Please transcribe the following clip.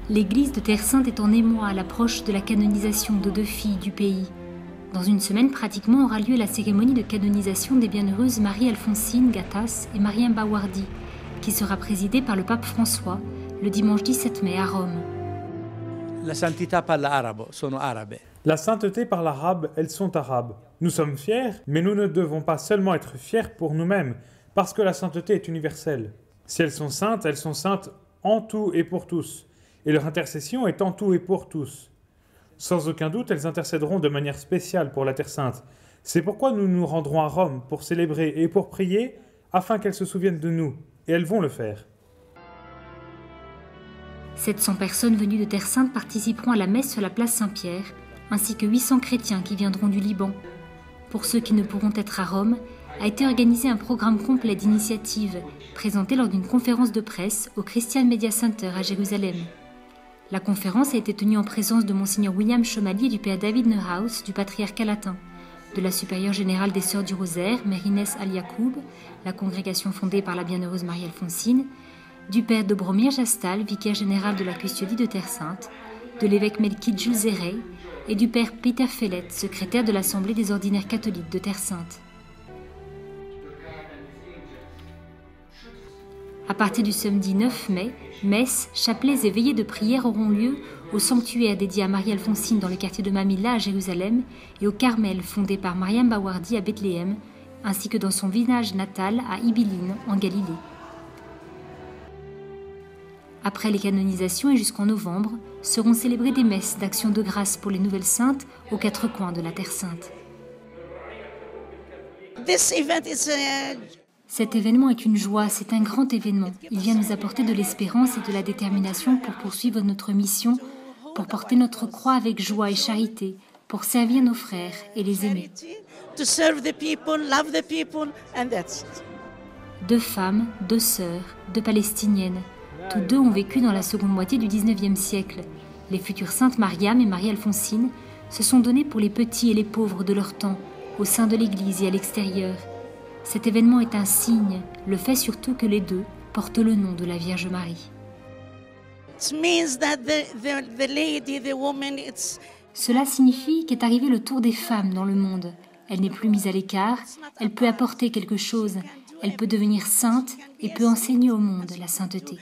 L'église de Terre Sainte est en émoi à l'approche de la canonisation de 2 filles du pays. Dans une semaine pratiquement aura lieu la cérémonie de canonisation des bienheureuses Marie-Alphonsine Gattas et Mariam Bawardi, qui sera présidée par le pape François le dimanche 17 mai à Rome. La santità parla arabo, sono arabe. La sainteté parle arabe, elles sont arabes. Nous sommes fiers, mais nous ne devons pas seulement être fiers pour nous-mêmes, parce que la sainteté est universelle. Si elles sont saintes en tout et pour tous, et leur intercession est en tout et pour tous. Sans aucun doute, elles intercéderont de manière spéciale pour la Terre Sainte. C'est pourquoi nous nous rendrons à Rome pour célébrer et pour prier, afin qu'elles se souviennent de nous, et elles vont le faire. 700 personnes venues de Terre Sainte participeront à la messe sur la place Saint-Pierre, ainsi que 800 chrétiens qui viendront du Liban. Pour ceux qui ne pourront être à Rome, a été organisé un programme complet d'initiatives présenté lors d'une conférence de presse au Christian Media Center à Jérusalem. La conférence a été tenue en présence de Monseigneur William Chomali et du Père David Neuhaus du patriarcat latin, de la supérieure générale des Sœurs du Rosaire, Mère Inès Al-Yacoub, la congrégation fondée par la bienheureuse Marie-Alphonsine, du Père Dobromir Jastal, vicaire général de la custodie de Terre Sainte, de l'évêque Melkite Jules Zérey et du Père Peter Fellet, secrétaire de l'Assemblée des ordinaires catholiques de Terre Sainte. À partir du samedi 9 mai, messes, chapelets et veillées de prière auront lieu au sanctuaire dédié à Marie-Alphonsine dans le quartier de Mamilla à Jérusalem et au Carmel fondé par Mariam Bawardi à Bethléem, ainsi que dans son village natal à Ibilin en Galilée. Après les canonisations et jusqu'en novembre, seront célébrées des messes d'action de grâce pour les nouvelles saintes aux 4 coins de la Terre Sainte. Cet événement est une joie, c'est un grand événement. Il vient nous apporter de l'espérance et de la détermination pour poursuivre notre mission, pour porter notre croix avec joie et charité, pour servir nos frères et les aimer. 2 femmes, 2 sœurs, 2 palestiniennes. Toutes 2 ont vécu dans la seconde moitié du XIXe siècle. Les futures saintes Mariam et Marie-Alphonsine se sont données pour les petits et les pauvres de leur temps, au sein de l'Église et à l'extérieur. Cet événement est un signe, le fait surtout que les 2 portent le nom de la Vierge Marie. Cela signifie qu'est arrivé le tour des femmes dans le monde. Elle n'est plus mise à l'écart, elle peut apporter quelque chose, elle peut devenir sainte et peut enseigner au monde la sainteté.